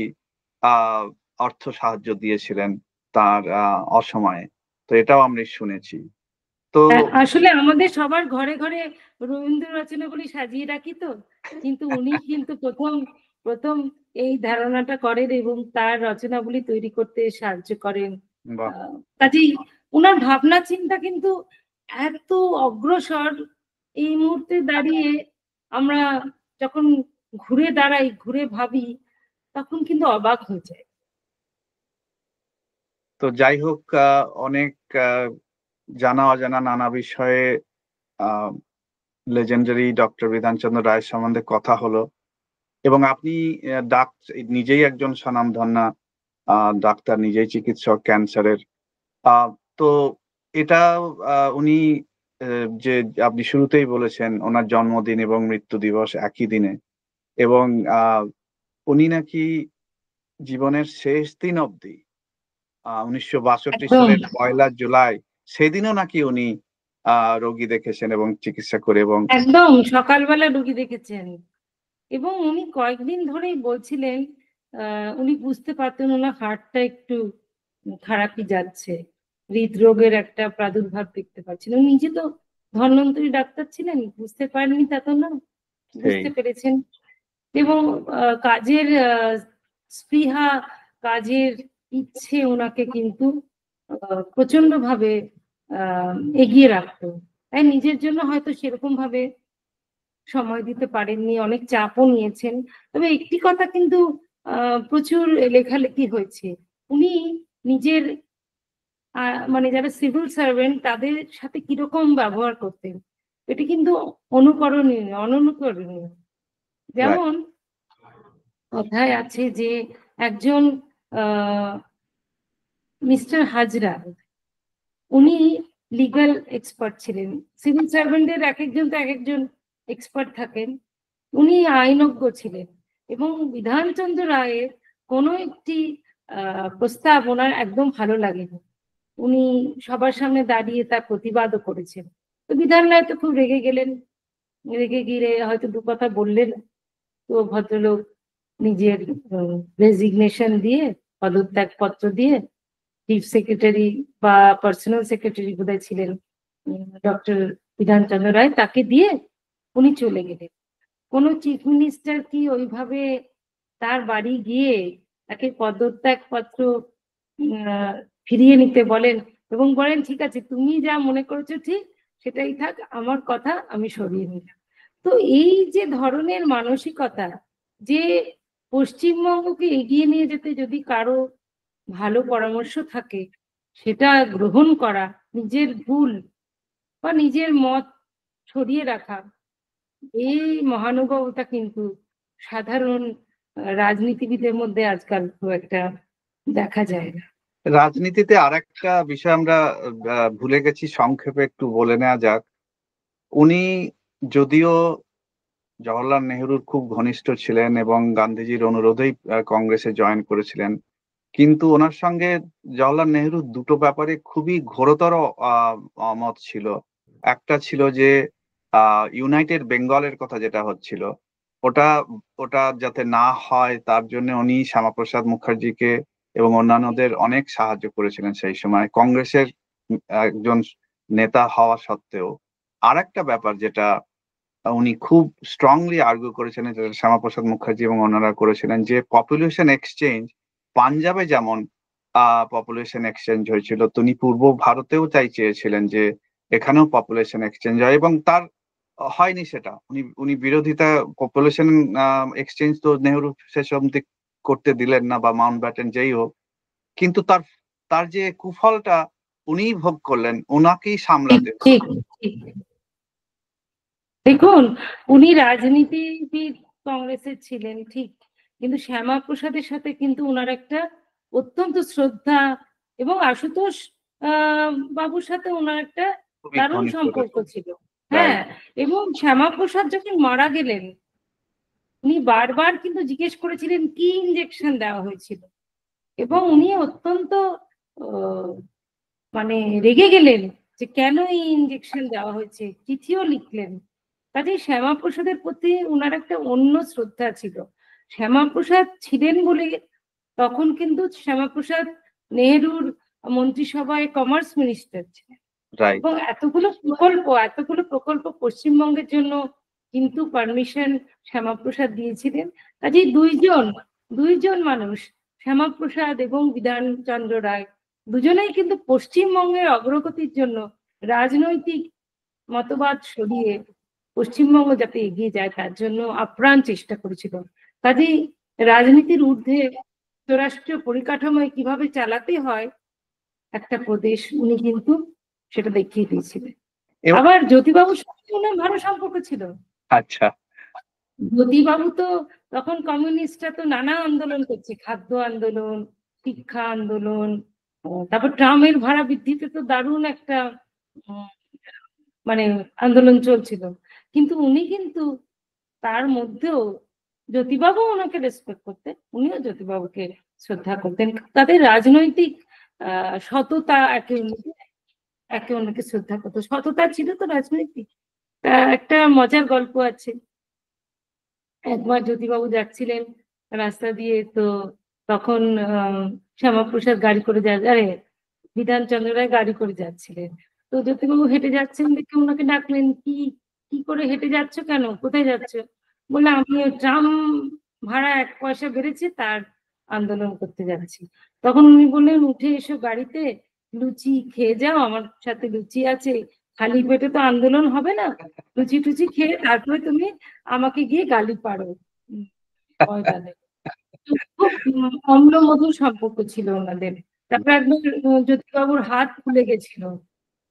অর্থ সাহায্য দিয়েছিলেন তার অসময়ে। তো এটাও আমরা শুনেছি। তো আসলে আমাদের সবার ঘরে ঘরে রবীন্দ্র রচনাগুলি সাজিয়ে রাখি তো, কিন্তু উনি কিন্তু প্রথম এই ধারণাটা করেন এবং তার রচনাগুলি তৈরি করতে সাহায্য করেন। কাজেই ওনার ভাবনা চিন্তা কিন্তু এত অগ্রসর, এই মুহূর্তে দাঁড়িয়ে আমরা যখন ঘুরে দাঁড়াই, ঘুরে ভাবি, তখন কিন্তু অবাক হয়ে যায়। তো যাই হোক, অনেক জানা অজানা নানা বিষয়ে লেজেন্ডারি ডক্টর বিধানচন্দ্র রায় সম্বন্ধে কথা হলো। এবং আপনি নিজেই একজন স্বনামধন্য ডাক্তার, নিজেই চিকিৎসক ক্যান্সারের। তো এটা উনি যে আপনি শুরুতেই বলেছেন ওনার জন্মদিন এবং মৃত্যু দিবস একই দিনে, এবং উনি নাকি জীবনের শেষ দিন অবধি 1962 একদম সালের 1 জুলাই সেদিনও নাকি উনি রোগী দেখেছেন এবং চিকিৎসা করে, এবং একদম সকালবেলা রুগী দেখেছেন। এবং উনি কয়েকদিন ধরেই বলছিলেন উনি বুঝতে পারতেন ওনার হার্টটা একটু খারাপই যাচ্ছে, হৃদরোগের একটা প্রাদুর্ভাব দেখতে পাচ্ছেন। উনি নিজে তো ধন্বন্তরী ডাক্তার ছিলেন, বুঝতে পারেননি তা তো না, সেই বুঝতে পেরেছেন। এবং কাজের স্পৃহা, কাজের ইচ্ছে ওনাকে কিন্তু প্রচন্ড ভাবে এগিয়ে রাখতো। তাই নিজের জন্য হয়তো সেরকম ভাবে সময় দিতে পারেননি, অনেক চাপও নিয়েছেন। তবে একটি কথা কিন্তু প্রচুর লেখালেখি হয়েছে, উনি নিজের মানে যারা সিভিল সার্ভেন্ট তাদের সাথে কিরকম ব্যবহার করতেন, এটি কিন্তু অনুকরণীয়, অননুকরণীয়। রাইট। যেমন কথায় আছে যে একজন মিস্টার হাজরা, উনি লিগ্যাল এক্সপার্ট ছিলেন। সিভিল সার্ভেন্টদের এক একজন তো এক একজন এক্সপার্ট থাকেন, উনি আইনজ্ঞ ছিলেন। এবং বিধানচন্দ্র রায়ের কোনো একটি প্রস্তাব ওনার একদম ভালো লাগেনি, উনি সবার সামনে দাঁড়িয়ে তার প্রতিবাদও করেছেন। তো বিধান রায় তো খুব রেগে গেলেন, রেগে গিয়ে হয়তো দু কথা বললেন। তো ভদ্রলোক নিজের রেজিগনেশন দিয়ে, পদত্যাগ পত্র দিয়ে, চিফ সেক্রেটারি বা পার্সোনাল সেক্রেটারি বোধহয় ছিলেন ডক্টর বিধানচন্দ্র রায়, তাকে দিয়ে উনি চলে গেলেন। কোনো চিফ মিনিস্টার কি ওইভাবে তার বাড়ি গিয়ে তাকে পদত্যাগ পত্র ফিরিয়ে নিতে বলেন এবং বলেন ঠিক আছে তুমি যা মনে করেছো ঠিক সেটাই থাক, আমার কথা আমি সরিয়ে নিলাম? তো এই যে ধরনের মানসিকতা, যে পশ্চিমবঙ্গকে এগিয়ে নিয়ে যেতে যদি কারো ভালো পরামর্শ থাকে সেটা গ্রহণ করা, নিজের ভুল বা নিজের মত সরিয়ে রাখা, এই মহানুভবতা কিন্তু সাধারণ রাজনীতিবিদের মধ্যে আজকাল খুব একটা দেখা যায় না। রাজনীতিতে আরেকটা বিষয় আমরা ভুলে গেছি, সংক্ষেপে একটু বলে নেওয়া যাক। উনি যদিও জওহরলাল নেহরুর খুব ঘনিষ্ঠ ছিলেন এবং গান্ধীজির অনুরোধেই কংগ্রেসে জয়েন করেছিলেন, কিন্তু ওনার সঙ্গে জওহরলাল নেহরুর দুটো ব্যাপারে খুবই ঘোরতর অমত ছিল। একটা ছিল যে ইউনাইটেড বেঙ্গলের কথা যেটা হচ্ছিল, ওটা ওটা যাতে না হয় তার জন্য উনি শ্যামাপ্রসাদ মুখার্জিকে এবং অন্যান্যদের অনেক সাহায্য করেছিলেন সেই সময় কংগ্রেসের একজন নেতা হওয়া সত্ত্বেও। আর একটা ব্যাপার যেটা উনি খুব স্ট্রংলি আর্গু করেছেন, যেটা শ্যামাপ্রসাদ মুখার্জি এবং অন্যরা করেছিলেন, যে পপুলেশন এক্সচেঞ্জ পাঞ্জাবে যেমন পপুলেশন এক্সচেঞ্জ হয়েছিল, তিনি পূর্ব ভারতেও তাই চেয়েছিলেন যে এখানেও পপুলেশন এক্সচেঞ্জ হয়, এবং তার হয়নি সেটা। উনি উনি বিরোধিতা, পপুলেশন এক্সচেঞ্জ তো নেহরু শেষ অবধি করতে দিলেন না, বা মাউন্ট ব্যাটেন যেই হোক, কিন্তু তার তার যে কুফলটা উনিই ভোগ করলেন, ওনাকেই ঠিক সামলাতে হলো। ঠিক ঠিক। দেখুন, উনি রাজনীতিবিদ কংগ্রেসের ছিলেন ঠিক, কিন্তু শ্যামা প্রসাদের সাথে কিন্তু ওনার একটা অত্যন্ত শ্রদ্ধা, এবং আশুতোষ বাবুর সাথে ওনার একটা খুবই দারুণ ঘনিষ্ঠতা সম্পর্ক ছিল। ছিল। রাইট। হ্যাঁ, এবং শ্যামা প্রসাদ যখন মারা গেলেন উনি বারবার কিন্তু জিজ্ঞেস করেছিলেন কি ইনজেকশন দেওয়া হয়েছিল, এবং উনি অত্যন্ত আহ, মানে রেগে গেলেন যে কেন এই ইনজেকশন দেওয়া হয়েছে, চিঠিও লিখলেন। কাজে শ্যামাপ্রসাদের প্রতি ওনার একটা অন্য শ্রদ্ধা ছিল। শ্যামাপ্রসাদ ছিলেন বলে তখন কিন্তু শ্যামাপ্রসাদ নেহেরুর মন্ত্রিসভায় কমার্স মিনিস্টার ছিলেন, রাইট। এবং এতগুলো প্রকল্প পশ্চিমবঙ্গের জন্য কিন্তু পারমিশন শ্যামাপ্রসাদ দিয়েছিলেন। কাজেই দুইজন মানুষ, শ্যামাপ্রসাদ এবং বিধানচন্দ্র রায়, দুজনেই কিন্তু পশ্চিমবঙ্গের অগ্রগতির জন্য রাজনৈতিক মতবাদ সরিয়ে পশ্চিমবঙ্গ যাতে এগিয়ে যায় তার জন্য আপ্রাণ চেষ্টা করেছিল। কাজেই রাজনীতির ঊর্ধ্বে যুক্তরাষ্ট্রীয় পরিকাঠামোয় কিভাবে চালাতে হয় একটা প্রদেশ, উনি কিন্তু সেটা দেখিয়ে দিয়েছিলেন। এবার আবার জ্যোতিবাবুর সঙ্গে ওনার ভালো সম্পর্ক ছিল। আচ্ছা। জ্যোতিবাবু তো তখন কমিউনিস্টরা তো নানা আন্দোলন করছে, খাদ্য আন্দোলন, শিক্ষা আন্দোলন, তারপর ট্রামের ভাড়া বৃদ্ধিতে তো দারুণ একটা উম, মানে আন্দোলন চলছিল, কিন্তু উনি কিন্তু তার মধ্যেও জ্যোতিবাবু ওনাকে রেসপেক্ট করতেন, উনিও জ্যোতিবাবুকে শ্রদ্ধা করতেন। তাদের রাজনৈতিক সততা একে অন্যকে শ্রদ্ধা করতো, সততা ছিল তো রাজনৈতিক। একটা মজার গল্প আছে। একবার জ্যোতিবাবু যাচ্ছিলেন রাস্তা দিয়ে, তো তখন শ্যামাপ্রসাদ গাড়ি করে আরে বিধানচন্দ্র রায় গাড়ি করে যাচ্ছিলেন। তো জ্যোতিবাবু হেঁটে যাচ্ছেন দেখে ওনাকে ডাকলেন, কি কি করে হেঁটে যাচ্ছ, কেন, কোথায় যাচ্ছ? বলে, আমি ওই ট্রাম ভাড়া 1 পয়সা বেড়েছে তার আন্দোলন করতে যাচ্ছি। তখন উনি বললেন, উঠে এসো গাড়িতে, লুচি খেয়ে যাও, আমার সাথে লুচি আছে, খালি পেটে তো আন্দোলন হবে না, লুচি টুচি খেয়ে তারপরে তুমি আমাকে গিয়ে গালি পারো ময়দানে। খুব অম্ল মধুর সম্পর্ক ছিল ওনাদের। তারপর একবার জ্যোতিবাবুর হাত ফুলে গেছিল,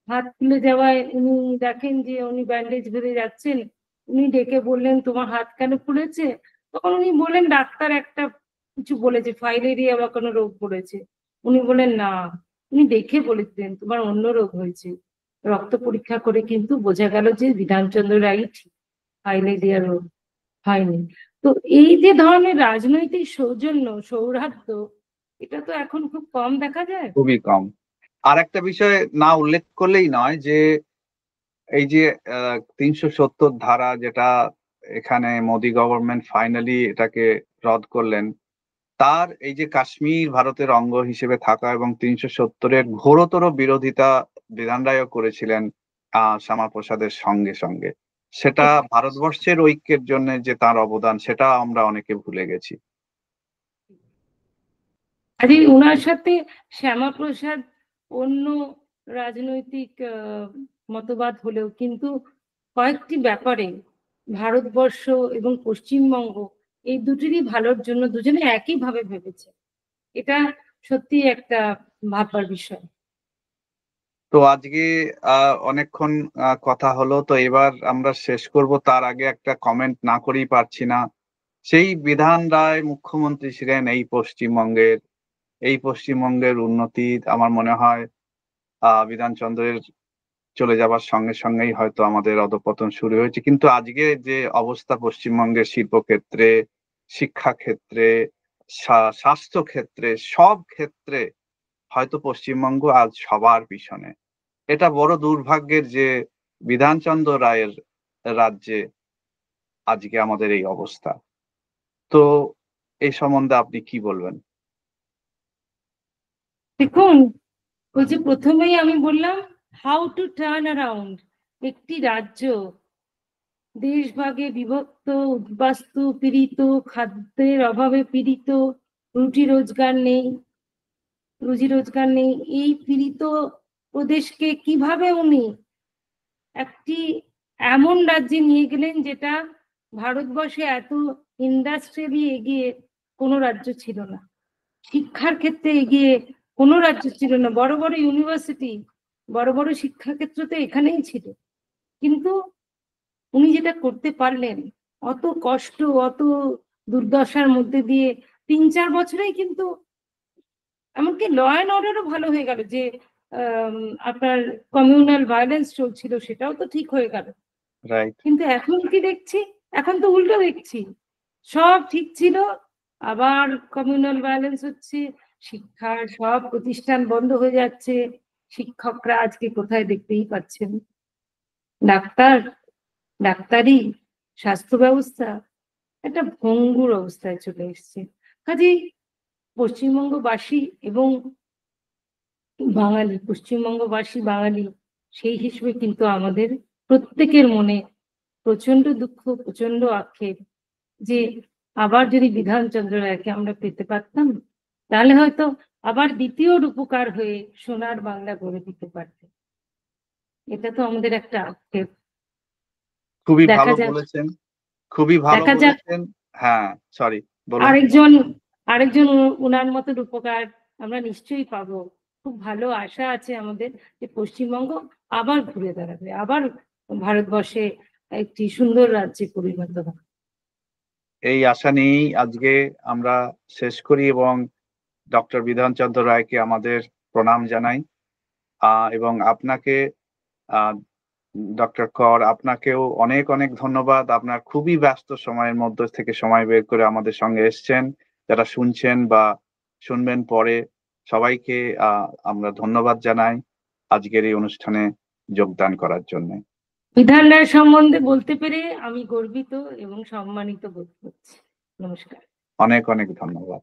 হাত ফুলে যাওয়ায় উনি দেখেন যে উনি ব্যান্ডেজ বেঁধে যাচ্ছেন। উনি ডেকে বললেন, তোমার হাত কেন ফুলেছে? তখন উনি বললেন, ডাক্তার একটা কিছু বলেছে, ফাইলেরিয়া বা কোনো রোগ পড়েছে। উনি বলেন, না, উনি দেখে বলেছিলেন তোমার অন্য রোগ হয়েছে। রক্ত পরীক্ষা করে কিন্তু বোঝা গেল যে বিধানচন্দ্র রায় ঠিক, ফাইলেরিয়া রোগ হয়নি। তো এই যে ধরনের রাজনৈতিক সৌজন্য, সৌহার্দ্য, এটা তো এখন খুব কম দেখা যায়। খুবই কম। আর একটা বিষয় না উল্লেখ করলেই নয় যে এই যে 370 ধারা, যেটা এখানে মোদি গভর্নমেন্ট ফাইনালি এটাকে রদ করলেন, তার এই যে কাশ্মীর ভারতের অঙ্গ হিসেবে থাকা এবং 370-এর ঘোরতর বিরোধিতা বিধান রায়ও করেছিলেন শ্যামাপ্রসাদের সঙ্গে সঙ্গে। সেটা ভারতবর্ষের ঐক্যের জন্য যে তার অবদান, সেটা আমরা অনেকে ভুলে গেছি। আরে ওনার সাথে শ্যামাপ্রসাদ অন্য রাজনৈতিক মতবাদ হলেও কিন্তু কয়েকটি ব্যাপারে ভারতবর্ষ এবং পশ্চিমবঙ্গ এই দুটিরই ভালোর জন্য দুজনে একইভাবে ভেবেছে। এটা সত্যি একটা ভাববার বিষয়। তো আজকে অনেকক্ষণ কথা হলো, তো এবার আমরা শেষ করব। তার আগে একটা কমেন্ট না করেই পারছি না। সেই বিধান রায় মুখ্যমন্ত্রী ছিলেন এই পশ্চিমবঙ্গের উন্নতি আমার মনে হয় বিধানচন্দ্রের চলে যাবার সঙ্গে সঙ্গেই হয়তো আমাদের অধঃপতন শুরু হয়েছে। কিন্তু আজকে যে অবস্থা পশ্চিমবঙ্গের শিল্পক্ষেত্রে, শিক্ষাক্ষেত্রে, স্বাস্থ্য ক্ষেত্রে, সব ক্ষেত্রে হয়তো পশ্চিমবঙ্গ আজ সবার পিছনে। এটা বড় দুর্ভাগ্যের যে বিধানচন্দ্র রায়ের রাজ্যে আজকে আমাদের এই অবস্থা। তো এই সম্বন্ধে আপনি কি বলবেন? দেখুন, ওই যে প্রথমেই আমি বললাম, হাউ টু টার্ন অ্যারাউন্ড একটি রাজ্য দেশভাগে বিভক্ত, উদ্বাস্তু, পীড়িত, খাদ্যের অভাবে পীড়িত, রুটি রোজগার নেই, রুজি রোজগার নেই, এই পীড়িত প্রদেশকে কিভাবে উনি একটি এমন রাজ্যে নিয়ে গেলেন যেটা ভারতবর্ষে এত ইন্ডাস্ট্রিয়ালি এগিয়ে কোনো রাজ্য ছিল না, শিক্ষার ক্ষেত্রে এগিয়ে কোনো রাজ্য ছিল না, বড় বড় ইউনিভার্সিটি, বড় বড় শিক্ষাক্ষেত্র তো এখানেই ছিল। কিন্তু উনি যেটা করতে পারলেন, অত কষ্ট, অত দুর্দশার মধ্যে দিয়ে 3-4 বছরেই কিন্তু এমনকি ল অ্যান্ড অর্ডারও ভালো হয়ে গেল, যে আপনার কমিউনাল ভায়োলেন্স চলছিল সেটাও তো ঠিক হয়ে গেল। রাইট। কিন্তু এখন কি দেখছি? এখন তো উল্টো দেখছি, সব ঠিক ছিল, আবার কমিউনাল ভায়োলেন্স হচ্ছে, শিক্ষার সব প্রতিষ্ঠান বন্ধ হয়ে যাচ্ছে, শিক্ষকরা আজকে কোথায় দেখতেই পাচ্ছেন, ডাক্তার, ডাক্তারি, স্বাস্থ্য ব্যবস্থা একটা ভঙ্গুর অবস্থায় চলে এসছে। কাজেই পশ্চিমবঙ্গবাসী এবং বাঙালি, পশ্চিমবঙ্গবাসী বাঙালি সেই হিসেবে কিন্তু আমাদের প্রত্যেকের মনে প্রচন্ড দুঃখ, প্রচন্ড আক্ষেপ যে আবার যদি বিধানচন্দ্র রায়কে আমরা পেতে পারতাম, তাহলে হয়তো আবার দ্বিতীয় রূপকার হয়ে সোনার বাংলা গড়ে দিতে পারতেন। এটা তো আমাদের একটা আক্ষেপ। খুবই দেখা ভালো যাক, বলেছেন, খুবই ভালো দেখা যাক বলেছেন। হ্যাঁ, সরি, বলুন। আরেকজন আরেকজন ওনার মতো রূপকার আমরা নিশ্চয়ই পাবো। খুব ভালো আশা আছে আমাদের যে পশ্চিমবঙ্গ আবার ঘুরে দাঁড়াবে, আবার ভারতবর্ষে একটি সুন্দর রাজ্যে পরিণত হবে। এই আশা নিয়েই আজকে আমরা শেষ করি এবং ডক্টর বিধানচন্দ্র রায়কে আমাদের প্রণাম জানাই। এবং আপনাকে ডক্টর কর, আপনাকেও অনেক অনেক ধন্যবাদ। আপনার খুবই ব্যস্ত সময়ের মধ্যে থেকে সময় বের করে আমাদের সঙ্গে এসছেন। যারা শুনছেন বা শুনবেন পরে, সবাইকে আমরা ধন্যবাদ জানাই আজকের এই অনুষ্ঠানে যোগদান করার জন্য। বিধান রায় সম্বন্ধে বলতে পেরে আমি গর্বিত এবং সম্মানিত বোধ করছি। নমস্কার। অনেক অনেক ধন্যবাদ।